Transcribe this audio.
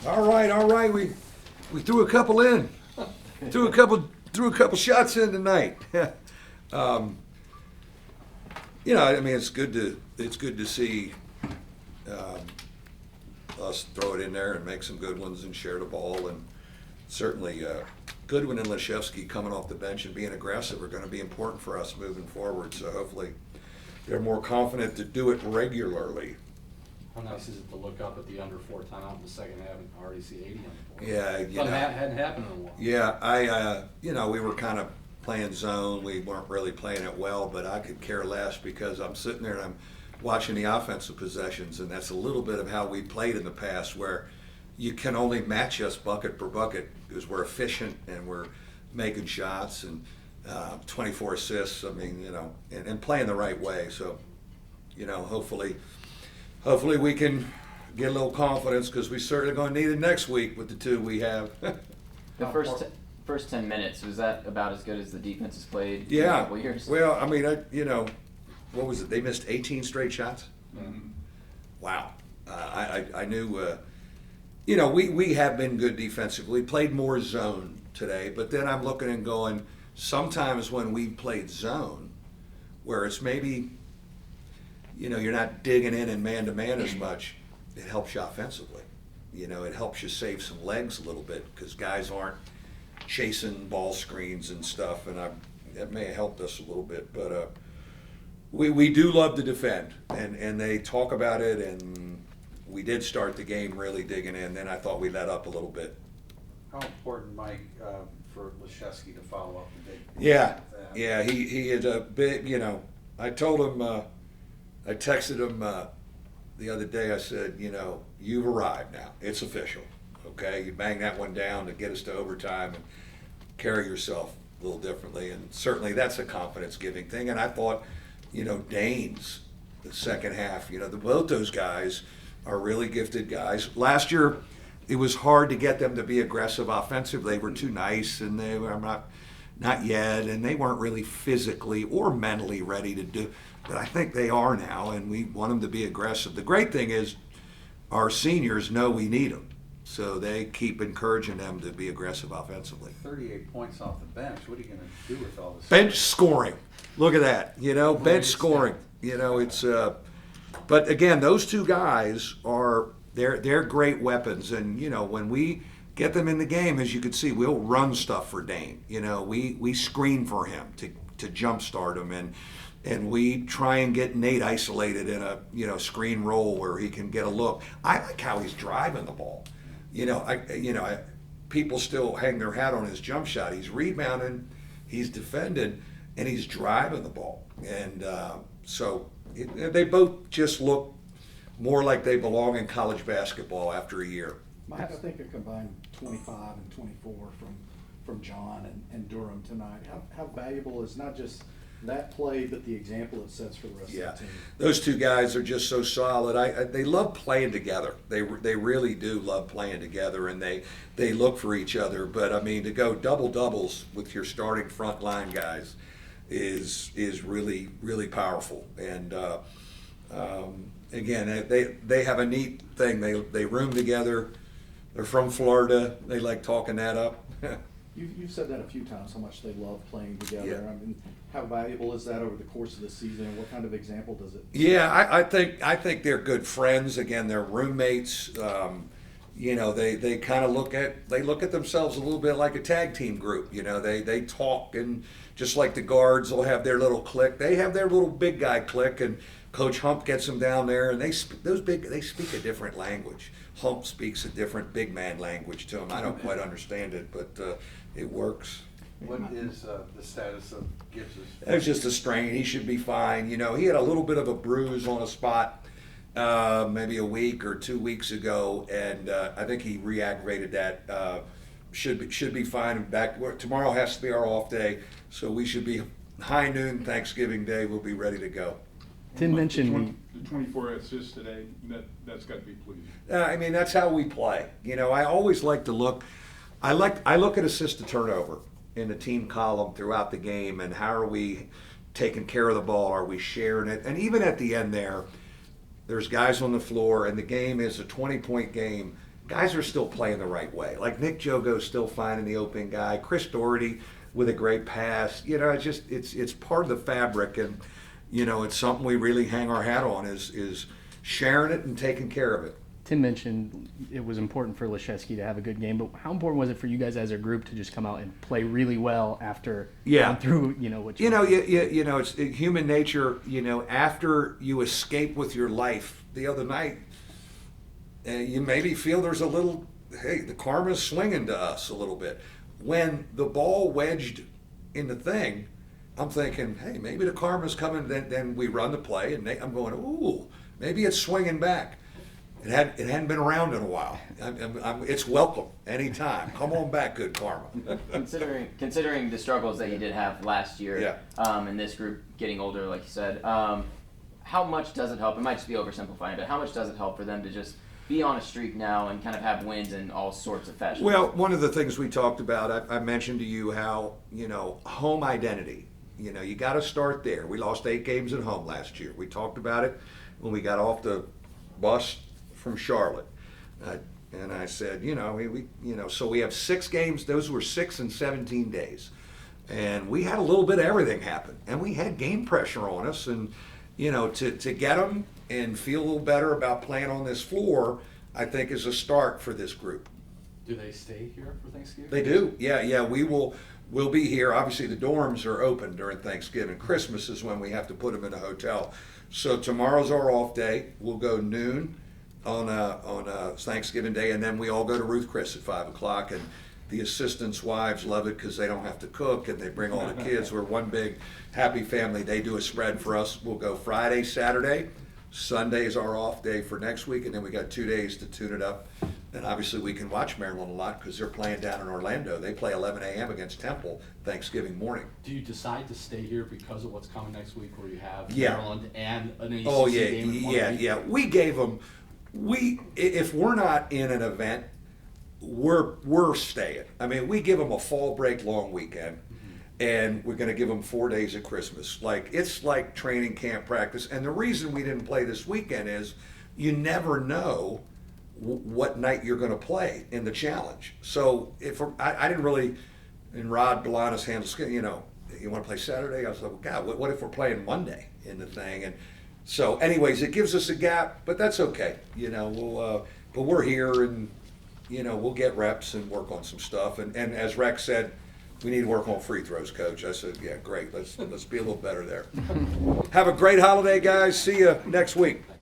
All right. We threw a couple in. Threw a couple shots in tonight. I mean, it's good to see us throw it in there and make some good ones and share the ball. And certainly Goodwin and Leshevsky coming off the bench and being aggressive are going to be important for us moving forward. So hopefully they're more confident to do it regularly. How nice is it to look up at the under 4 timeout in the second half and already see 80 on the board? Yeah, Hadn't happened in a while. Yeah, we were kind of playing zone. We weren't really playing it well, but I could care less because I'm sitting there and I'm watching the offensive possessions, and that's a little bit of how we played in the past, where you can only match us bucket per bucket because we're efficient and we're making shots and 24 assists. I mean, and playing the right way. So, hopefully we can get a little confidence because we're certainly going to need it next week with the 2 we have. The first 10 minutes, was that about as good as the defense has played in a Yeah. couple years? Well, I mean, what was it? They missed 18 straight shots? Mm-hmm. Wow. I knew, we have been good defensively. We played more zone today, but then I'm looking and going, sometimes when we played zone, where it's maybe, you're not digging in and man-to-man as much, it helps you offensively. It helps you save some legs a little bit because guys aren't chasing ball screens and stuff, and that may have helped us a little bit. But we do love to defend, and they talk about it, and we did start the game really digging in. Then I thought we let up a little bit. How important, Mike, for Leshevsky to follow up the big? Yeah, he is a big, I told him, I texted him the other day, I said, you've arrived now. It's official, okay? You bang that one down to get us to overtime and carry yourself a little differently. And certainly that's a confidence-giving thing. And I thought, Danes, the second half, both those guys are really gifted guys. Last year, it was hard to get them to be aggressive offensive. They were too nice, and they were not yet, and they weren't really physically or mentally ready to do. But I think they are now, and we want them to be aggressive. The great thing is our seniors know we need them, so they keep encouraging them to be aggressive offensively. 38 points off the bench. What are you going to do with all this? Bench scoring. Look at that. Bench scoring. It's. But again, those 2 guys they're great weapons, and when we get them in the game, as you can see, we'll run stuff for Dane. We screen for him to jumpstart him, and we try and get Nate isolated in a screen roll where he can get a look. I like how he's driving the ball. People still hang their hat on his jump shot. He's rebounding, he's defending, and he's driving the ball. And so they both just look more like they belong in college basketball after a year. Mike, I think a combined 25 and 24 from John and Durham tonight. How valuable is not just that play, but the example it sets for the rest of the team? Those 2 guys are just so solid. They love playing together. They really do love playing together, and they look for each other. But I mean, to go double doubles with your starting front line guys is really, really powerful. And again, they have a neat thing. They room together. They're from Florida. They like talking that up. You've said that a few times, how much they love playing together. Yeah. I mean, how valuable is that over the course of the season, and what kind of example does it? Yeah, I think they're good friends. Again, they're roommates. They kind of look at themselves a little bit like a tag team group. They talk, and just like the guards will have their little clique, they have their little big guy clique, and Coach Hump gets them down there, and they speak a different language. Hump speaks a different big man language to them. I don't quite understand it, but it works. What is the status of Gibbs'? It was just a strain. He should be fine. He had a little bit of a bruise on a spot maybe a week or 2 weeks ago, and I think he re-aggravated that. Should be fine and back. Tomorrow has to be our off day, so we should be high noon Thanksgiving Day. We'll be ready to go. Tim mentioned the 24 assists today. That's got to be pleasing. I mean, that's how we play. I always like to look. I look at assist to turnover in the team column throughout the game, and how are we taking care of the ball? Are we sharing it? And even at the end there's guys on the floor, and the game is a 20-point game. guys are still playing the right way. Like Nick Jogo's still finding the open guy. Chris Doherty with a great pass. You know, it's part of the fabric, and you know, it's something we really hang our hat on is sharing it and taking care of it. Tim mentioned it was important for Leschewski to have a good game, but how important was it for you guys as a group to just come out and play really well after going through, you know, what you know, you know, it's human nature. You know, after you escape with your life the other night, you maybe feel there's a little, hey, the karma's swinging to us a little bit. When the ball wedged in the thing, I'm thinking, hey, maybe the karma's coming. Then we run the play, and I'm going, ooh, maybe it's swinging back. It hadn't been around in a while. It's welcome anytime. Come on back, good karma. Considering the struggles that you did have last year, and this group getting older, like you said, how much does it help? It might just be oversimplifying, but how much does it help for them to just be on a streak now and kind of have wins in all sorts of fashions? Well, one of the things we talked about, I mentioned to you how, you know, home identity. You know, you got to start there. We lost 8 games at home last year. We talked about it when we got off the bus from Charlotte, and I said, you know, so we have 6 games. Those were 6 and 17 days, and we had a little bit of everything happen, and we had game pressure on us, and you know, to get them and feel a little better about playing on this floor, I think is a start for this group. Do they stay here for Thanksgiving? They do, yeah. We'll be here. Obviously, the dorms are open during Thanksgiving. Christmas is when we have to put them in a hotel. So tomorrow's our off day. We'll go noon on Thanksgiving Day, and then we all go to Ruth Chris at 5 o'clock, and the assistants' wives love it because they don't have to cook, and they bring all the kids. We're one big happy family. They do a spread for us. We'll go Friday, Saturday. Sunday is our off day for next week, and then we got 2 days to tune it up. And obviously we can watch Maryland a lot because they're playing down in Orlando. They play 11 a.m. against Temple Thanksgiving morning. Do you decide to stay here because of what's coming next week, where you have Yeah. Maryland and an ACC Oh yeah, game in 1 week? yeah. We gave them. If we're not in an event, we're staying. I mean, we give them a fall break long weekend, and we're going to give them 4 days at Christmas. Like, it's like training camp practice. And the reason we didn't play this weekend is you never know what night you're going to play in the challenge. So I didn't really, and Rod Balanas handles, you know, you want to play Saturday? I was like, well, God, what if we're playing Monday in the thing? And so anyways, it gives us a gap, but that's okay. You know, but we're here, and, you know, we'll get reps and work on some stuff. And as Rex said, we need to work on free throws, Coach. I said, yeah, great. Let's be a little better there. Have a great holiday, guys. See you next week.